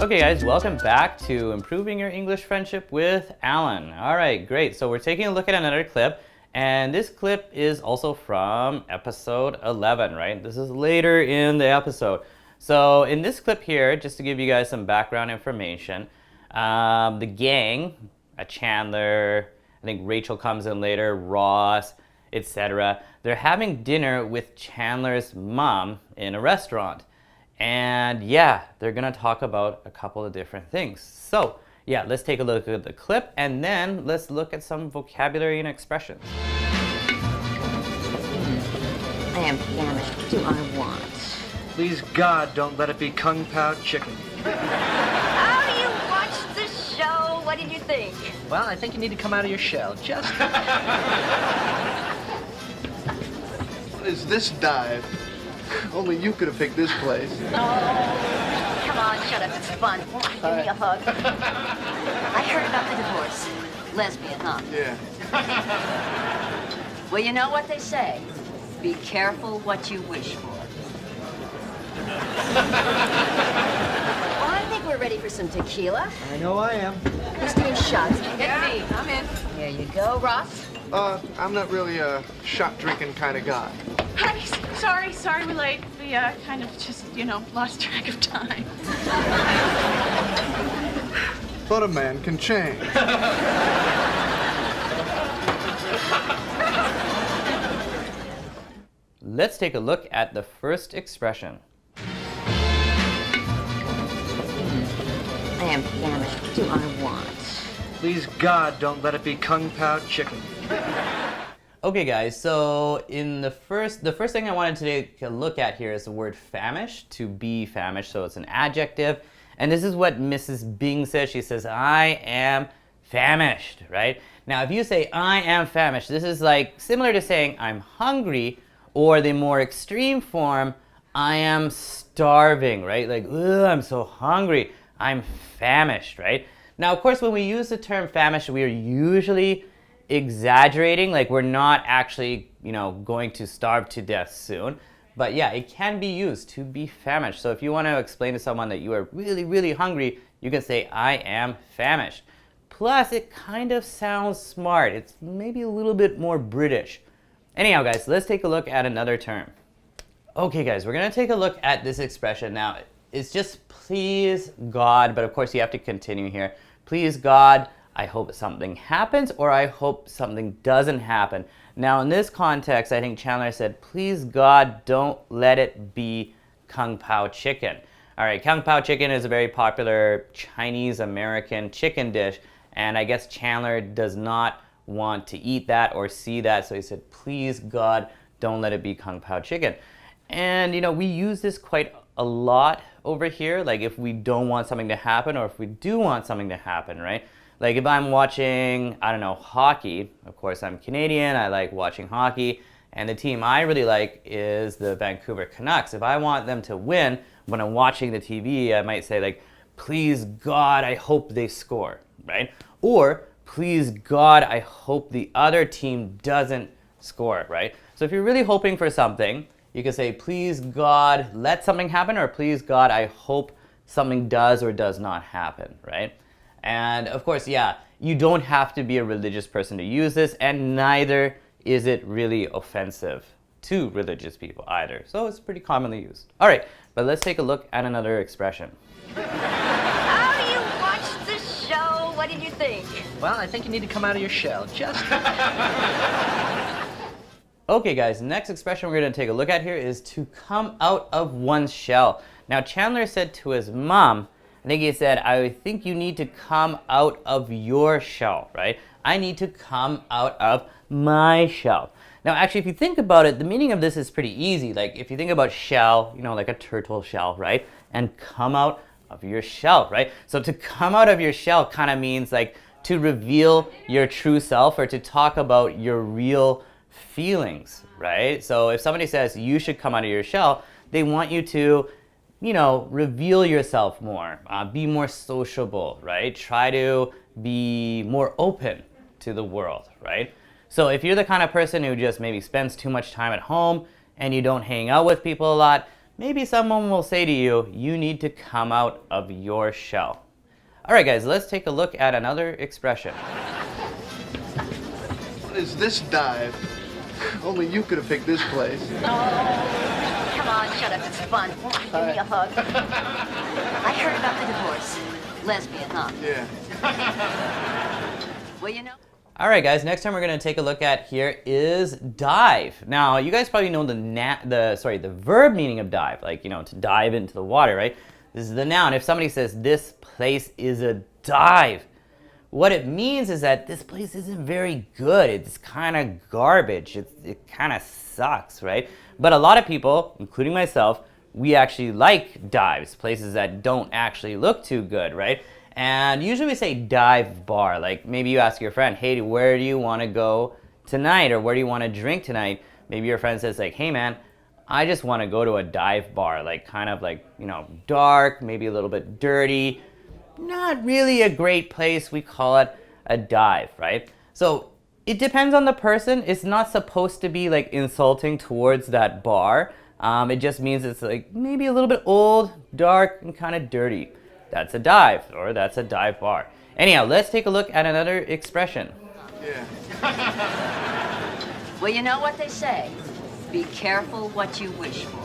Okay guys, welcome back to Improving Your English Friendship with Alan. Alright, great. So we're taking a look at another clip, and this clip is also from episode 11, right? This is later in the episode. So in this clip here, just to give you guys some background information, the gang, Chandler, I think Rachel comes in later, Ross, etc. They're having dinner with Chandler's mom in a restaurant. And yeah, they're gonna talk about a couple of different things. So yeah, let's take a look at the clip and then let's look at some vocabulary and expressions. I am famished. What do I want? Please God, don't let it be Kung Pao chicken. Oh, you watched the show. What did you think? Well, I think you need to come out of your shell. Just... What is this dive? Only you could have picked this place. Oh, come on, shut up. It's fun. Give me a hug. I heard about the divorce. Lesbian, huh? Yeah. Well, you know what they say. Be careful what you wish for. Well, I think we're ready for some tequila. I know I am. Who's doing shots? Get me. I'm in. Here you go, Ross. I'm not really a shot-drinking kind of guy. Hi, sorry we're late. We kind of just, lost track of time. But a man can change. Let's take a look at the first expression. I am famished. What do I want? Please God, don't let it be Kung Pao chicken. Okay guys, so in the first thing I wanted to take a look at here is the word famished, to be famished, so it's an adjective. And this is what Mrs. Bing says. She says, I am famished, right? Now if you say I am famished, this is like similar to saying I'm hungry, or the more extreme form, I am starving, right? Like, ugh, I'm so hungry, I'm famished, right? Now of course when we use the term famished, we are usually exaggerating, like we're not actually, going to starve to death soon. But yeah, it can be used to be famished. So if you want to explain to someone that you are really, really hungry, you can say, I am famished. Plus, it kind of sounds smart. It's maybe a little bit more British. Anyhow, guys, let's take a look at another term. Okay, guys, we're going to take a look at this expression. Now, it's just please God, but of course you have to continue here. Please God, I hope something happens, or I hope something doesn't happen. Now in this context, I think Chandler said, please God, don't let it be Kung Pao chicken. All right, Kung Pao chicken is a very popular Chinese-American chicken dish, and I guess Chandler does not want to eat that or see that, so he said, please God, don't let it be Kung Pao chicken. And we use this quite a lot over here, like if we don't want something to happen, or if we do want something to happen, right? Like if I'm watching, I don't know, hockey, of course I'm Canadian, I like watching hockey, and the team I really like is the Vancouver Canucks. If I want them to win, when I'm watching the TV, I might say like, please God, I hope they score, right? Or, please God, I hope the other team doesn't score, right? So if you're really hoping for something, you can say, please God, let something happen, or please God, I hope something does or does not happen, right? And of course, yeah, you don't have to be a religious person to use this, and neither is it really offensive to religious people either. So it's pretty commonly used. All right, but let's take a look at another expression. Oh, you watched the show. What did you think? Well, I think you need to come out of your shell. Just... Okay guys, next expression we're going to take a look at here is to come out of one's shell. Now Chandler said to his mom, I think he said, I think you need to come out of your shell, right? I need to come out of my shell. Now actually, if you think about it, the meaning of this is pretty easy. Like if you think about shell, like a turtle shell, right? And come out of your shell, right? So to come out of your shell kind of means like to reveal your true self, or to talk about your real feelings, right? So if somebody says you should come out of your shell, they want you to reveal yourself more, be more sociable, right? Try to be more open to the world, right? So if you're the kind of person who just maybe spends too much time at home and you don't hang out with people a lot, maybe someone will say to you, you need to come out of your shell. All right, guys, let's take a look at another expression. What is this dive? Only you could have picked this place. Come on, shut up. It's fun. Give me a hug. I heard about the divorce. Lesbian, huh? Yeah. Well, you know. All right, guys, next time we're going to take a look at here is dive. Now, you guys probably know the verb meaning of dive, like, you know, to dive into the water, right? This is the noun. If somebody says, this place is a dive, what it means is that this place isn't very good. It's kind of garbage. It kind of sucks, right? But a lot of people, including myself, we actually like dives, places that don't actually look too good, right? And usually we say dive bar. Like maybe you ask your friend, hey, where do you want to go tonight? Or where do you want to drink tonight? Maybe your friend says like, hey man, I just want to go to a dive bar. Like kind of like, you know, dark, maybe a little bit dirty. Not really a great place. We call it a dive, right? So it depends on the person. It's not supposed to be like insulting towards that bar. It just means it's like maybe a little bit old, dark, and kind of dirty. That's a dive, or that's a dive bar. Anyhow, let's take a look at another expression. Yeah. Well, you know what they say. Be careful what you wish for.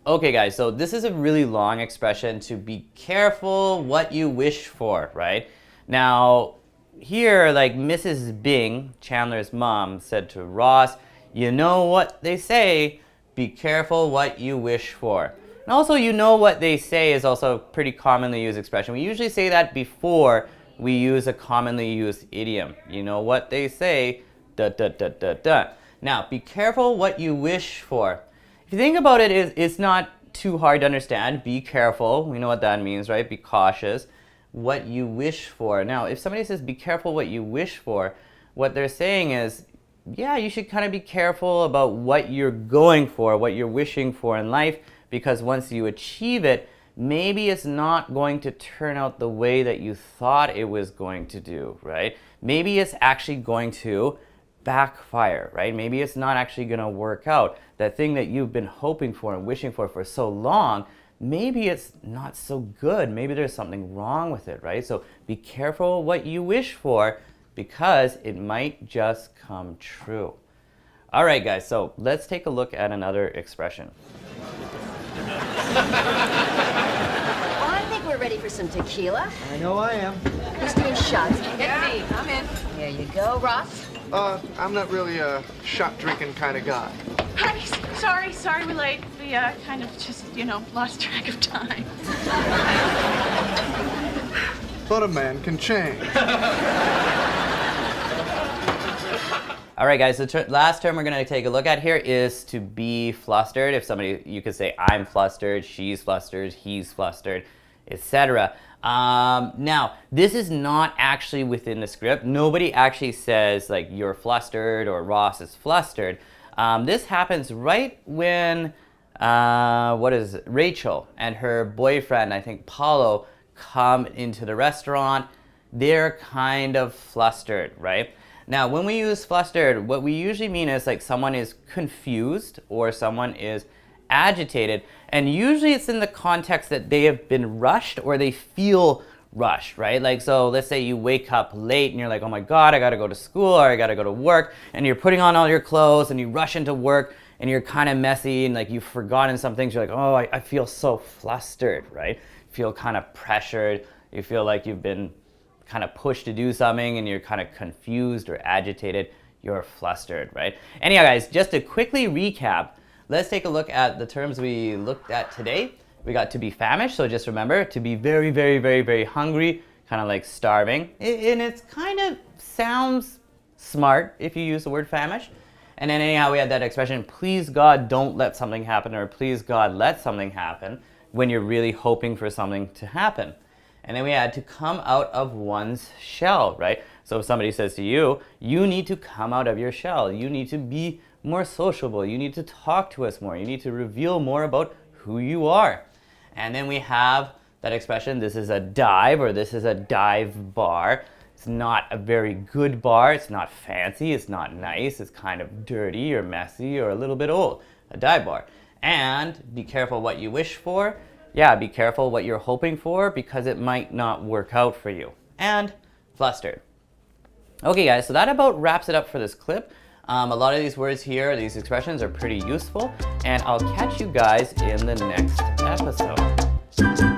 Okay, guys, so this is a really long expression to be careful what you wish for, right? Now, here, like Mrs. Bing, Chandler's mom, said to Ross, you know what they say, be careful what you wish for. And also, you know what they say is also a pretty commonly used expression. We usually say that before we use a commonly used idiom. You know what they say, da da da da da. Now, be careful what you wish for. If you think about it, it's not too hard to understand. Be careful. We know what that means, right? Be cautious. What you wish for. Now, if somebody says be careful what you wish for, what they're saying is, yeah, you should kind of be careful about what you're going for, what you're wishing for in life, because once you achieve it, maybe it's not going to turn out the way that you thought it was going to do, right? Maybe it's actually going to backfire, right? Maybe it's not actually going to work out. That thing that you've been hoping for and wishing for so long, maybe it's not so good. Maybe there's something wrong with it, right? So be careful what you wish for, because it might just come true. All right, guys, so let's take a look at another expression. Well, I think we're ready for some tequila. I know I am. Who's doing shots? Hit me. I'm in. Here you go, Ross. I'm not really a shot drinking kind of guy. Hi. Sorry we're late. We kind of just, you know, lost track of time. But a man can change. All right, guys, the last term we're going to take a look at here is to be flustered. If somebody, you could say, I'm flustered, she's flustered, he's flustered, etc. Now, this is not actually within the script. Nobody actually says, like, you're flustered or Ross is flustered. This happens right when, Rachel and her boyfriend, I think Paulo, come into the restaurant. They're kind of flustered, right? Now, when we use flustered, what we usually mean is like someone is confused or someone is agitated. And usually it's in the context that they have been rushed or they feel rushed, right? Like, so let's say you wake up late and you're like, oh my God, I gotta go to school or I gotta go to work. And you're putting on all your clothes and you rush into work and you're kind of messy and like you've forgotten some things. You're like, oh, I feel so flustered, right? You feel kind of pressured. You feel like you've been kind of pushed to do something and you're kind of confused or agitated, you're flustered, right? Anyhow, guys, just to quickly recap, let's take a look at the terms we looked at today. We got to be famished, so just remember to be very, very, very, very hungry, kind of like starving. And it kind of sounds smart if you use the word famished. And then anyhow, we had that expression, please God, don't let something happen, or please God, let something happen, when you're really hoping for something to happen. And then we had to come out of one's shell, right? So if somebody says to you, you need to come out of your shell. You need to be more sociable. You need to talk to us more. You need to reveal more about who you are. And then we have that expression, this is a dive or this is a dive bar. It's not a very good bar. It's not fancy. It's not nice. It's kind of dirty or messy or a little bit old. A dive bar. And be careful what you wish for. Yeah, be careful what you're hoping for because it might not work out for you. And flustered. Okay guys, so that about wraps it up for this clip. A lot of these words here, these expressions are pretty useful, and I'll catch you guys in the next episode.